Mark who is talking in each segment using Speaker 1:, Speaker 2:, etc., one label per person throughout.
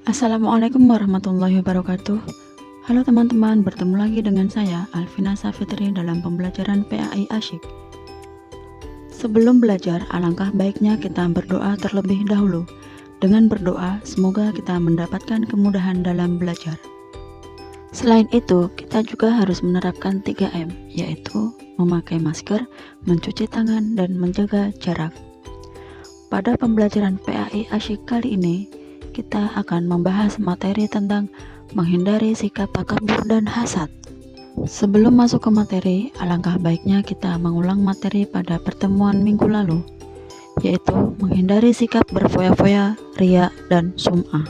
Speaker 1: Assalamualaikum warahmatullahi wabarakatuh. Halo teman-teman, bertemu lagi dengan saya Alvina Safitri dalam pembelajaran PAI Asyik. Sebelum belajar, alangkah baiknya kita berdoa terlebih dahulu. Dengan berdoa, semoga kita mendapatkan kemudahan dalam belajar. Selain itu, kita juga harus menerapkan 3M, yaitu memakai masker, mencuci tangan, dan menjaga jarak. Pada pembelajaran PAI Asyik kali ini, kita akan membahas materi tentang menghindari sikap takabur dan hasad. Sebelum masuk ke materi, alangkah baiknya kita mengulang materi pada pertemuan minggu lalu, yaitu menghindari sikap berfoya-foya, riya, dan sum'ah.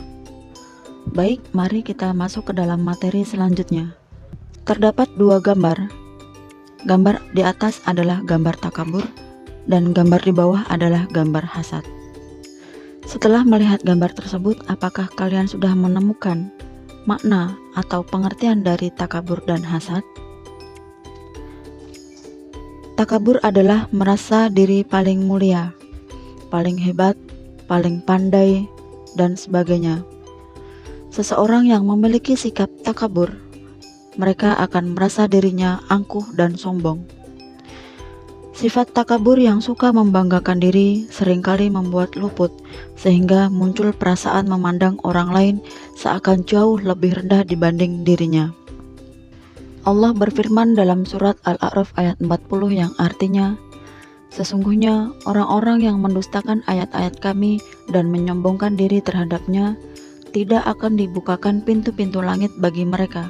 Speaker 1: Baik, mari kita masuk ke dalam materi selanjutnya. Terdapat dua gambar. Gambar di atas adalah gambar takabur, dan gambar di bawah adalah gambar hasad. Setelah melihat gambar tersebut, apakah kalian sudah menemukan makna atau pengertian dari takabur dan hasad? Takabur adalah merasa diri paling mulia, paling hebat, paling pandai, dan sebagainya. Seseorang yang memiliki sikap takabur, mereka akan merasa dirinya angkuh dan sombong. Sifat takabur yang suka membanggakan diri seringkali membuat luput, sehingga muncul perasaan memandang orang lain seakan jauh lebih rendah dibanding dirinya. Allah berfirman dalam surat Al-A'raf ayat 40 yang artinya, "Sesungguhnya orang-orang yang mendustakan ayat-ayat kami dan menyombongkan diri terhadapnya, tidak akan dibukakan pintu-pintu langit bagi mereka,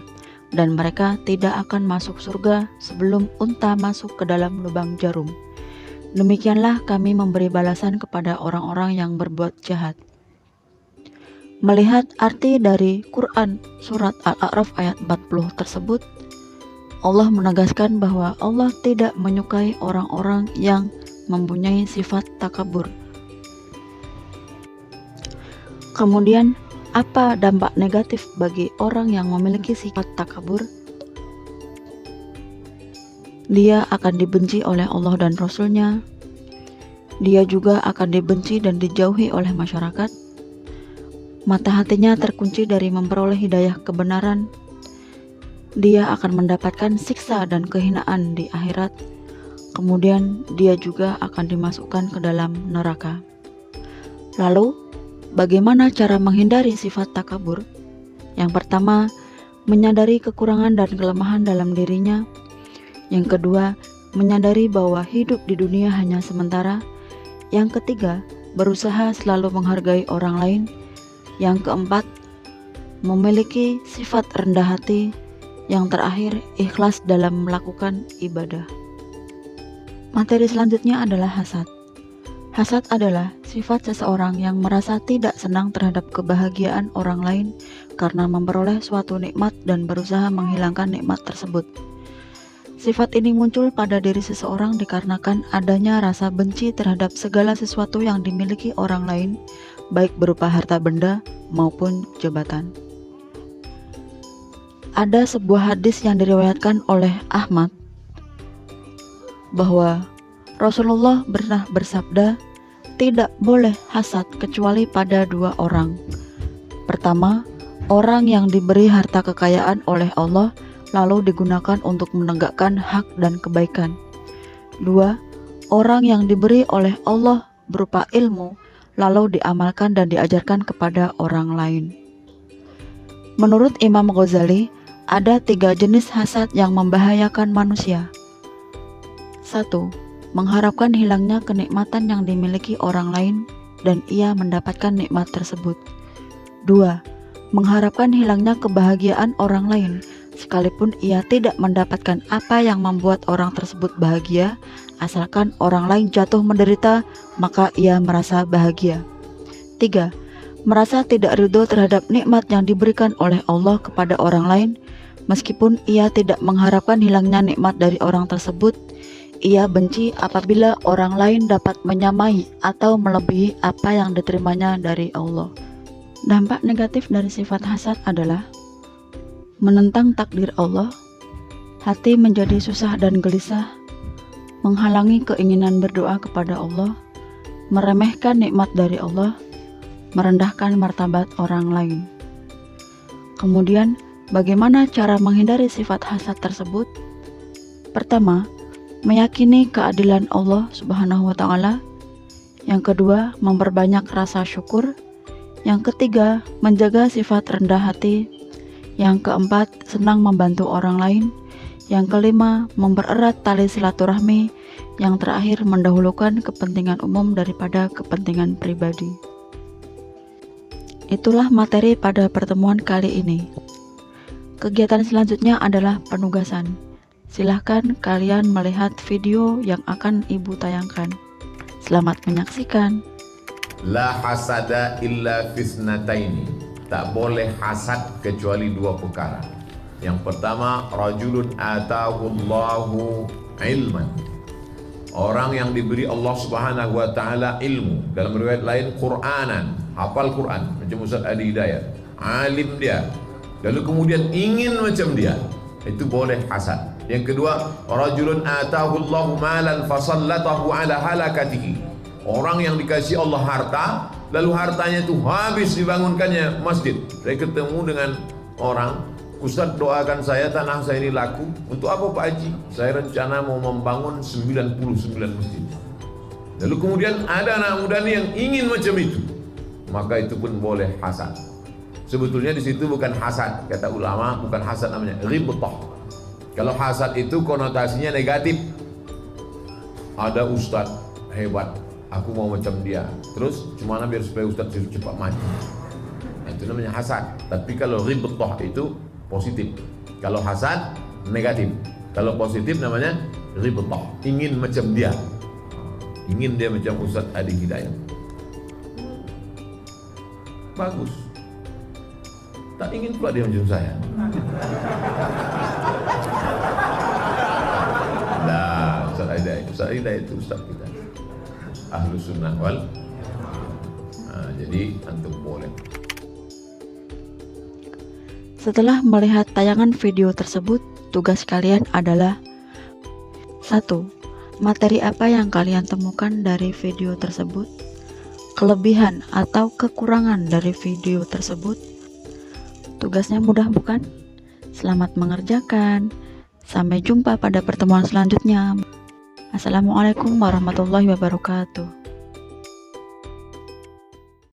Speaker 1: dan mereka tidak akan masuk surga sebelum unta masuk ke dalam lubang jarum. Demikianlah kami memberi balasan kepada orang-orang yang berbuat jahat." Melihat arti dari Quran surat Al-A'raf ayat 40 tersebut, Allah menegaskan bahwa Allah tidak menyukai orang-orang yang mempunyai sifat takabur. Kemudian, apa dampak negatif bagi orang yang memiliki sifat takabur? Dia akan dibenci oleh Allah dan Rasul-Nya. Dia juga akan dibenci dan dijauhi oleh masyarakat. Mata hatinya terkunci dari memperoleh hidayah kebenaran. Dia akan mendapatkan siksa dan kehinaan di akhirat. Kemudian dia juga akan dimasukkan ke dalam neraka. Lalu, bagaimana cara menghindari sifat takabur? Yang pertama, menyadari kekurangan dan kelemahan dalam dirinya. Yang kedua, menyadari bahwa hidup di dunia hanya sementara. Yang ketiga, berusaha selalu menghargai orang lain. Yang keempat, memiliki sifat rendah hati. Yang terakhir, ikhlas dalam melakukan ibadah. Materi selanjutnya adalah hasad. Hasad adalah sifat seseorang yang merasa tidak senang terhadap kebahagiaan orang lain karena memperoleh suatu nikmat dan berusaha menghilangkan nikmat tersebut. Sifat ini muncul pada diri seseorang dikarenakan adanya rasa benci terhadap segala sesuatu yang dimiliki orang lain, baik berupa harta benda maupun jabatan. Ada sebuah hadis yang diriwayatkan oleh Ahmad bahwa Rasulullah pernah bersabda, "Tidak boleh hasad kecuali pada dua orang. Pertama, orang yang diberi harta kekayaan oleh Allah lalu digunakan untuk menegakkan hak dan kebaikan. Dua, orang yang diberi oleh Allah berupa ilmu lalu diamalkan dan diajarkan kepada orang lain." Menurut Imam Ghazali, ada 3 jenis hasad yang membahayakan manusia. 1. Mengharapkan hilangnya kenikmatan yang dimiliki orang lain dan ia mendapatkan nikmat tersebut. 2. Mengharapkan hilangnya kebahagiaan orang lain sekalipun ia tidak mendapatkan apa yang membuat orang tersebut bahagia, asalkan orang lain jatuh menderita maka ia merasa bahagia. 3. Merasa tidak ridho terhadap nikmat yang diberikan oleh Allah kepada orang lain, meskipun ia tidak mengharapkan hilangnya nikmat dari orang tersebut. Ia benci apabila orang lain dapat menyamai atau melebihi apa yang diterimanya dari Allah. Dampak negatif dari sifat hasad adalah menentang takdir Allah, hati menjadi susah dan gelisah, menghalangi keinginan berdoa kepada Allah, meremehkan nikmat dari Allah, merendahkan martabat orang lain. Kemudian, bagaimana cara menghindari sifat hasad tersebut? Pertama, meyakini keadilan Allah Subhanahu wa Ta'ala. Yang kedua, memperbanyak rasa syukur. Yang ketiga, menjaga sifat rendah hati. Yang keempat, senang membantu orang lain. Yang kelima, mempererat tali silaturahmi. Yang terakhir, mendahulukan kepentingan umum daripada kepentingan pribadi. Itulah materi pada pertemuan kali ini. Kegiatan selanjutnya adalah penugasan. Silahkan kalian melihat video yang akan Ibu tayangkan. Selamat menyaksikan.
Speaker 2: La hasada illa fisnataini. Tak boleh hasad kecuali dua perkara. Yang pertama, rajulun atahullahu ilman. Orang yang diberi Allah Subhanahu wa Ta'ala ilmu. Dalam riwayat lain Qur'anan, hafal Quran macam Ustaz Adi Hidayat, alim dia, lalu kemudian ingin macam dia, itu boleh hasad. Yang kedua, rajulun atahullahu malan fasallatahu ala halakatihi. Orang yang dikasih Allah harta, lalu hartanya itu habis dibangunkannya masjid. Saya ketemu dengan orang, Ustaz doakan saya tanah saya ini laku. Untuk apa Pak Haji? Saya rencana mau membangun 99 masjid. Lalu kemudian ada anak muda nih yang ingin macam itu, maka itu pun boleh hasad. Sebetulnya di situ bukan hasad, kata ulama, bukan hasad, namanya ghibthah. Kalau hasad itu konotasinya negatif. Ada ustaz hebat, aku mau macam dia. Terus gimana biar supaya ustaz cepat mati? Nah, itu namanya hasad. Tapi kalau ghibthah itu positif. Kalau hasad negatif. Kalau positif namanya ghibthah. Ingin macam dia. Ingin dia macam Ustaz Adi Hidayat. Bagus. Tak ingin pula dia macam saya. Nah, Ustaz Adi Hidayat. Ustaz Adi Hidayat itu Ustaz kita. Ahlus Sunnah wal. Nah, jadi antum boleh.
Speaker 1: Setelah melihat tayangan video tersebut, tugas kalian adalah 1. Materi apa yang kalian temukan dari video tersebut? Kelebihan atau kekurangan dari video tersebut? Tugasnya mudah bukan? Selamat mengerjakan. Sampai jumpa pada pertemuan selanjutnya. Assalamualaikum warahmatullahi wabarakatuh.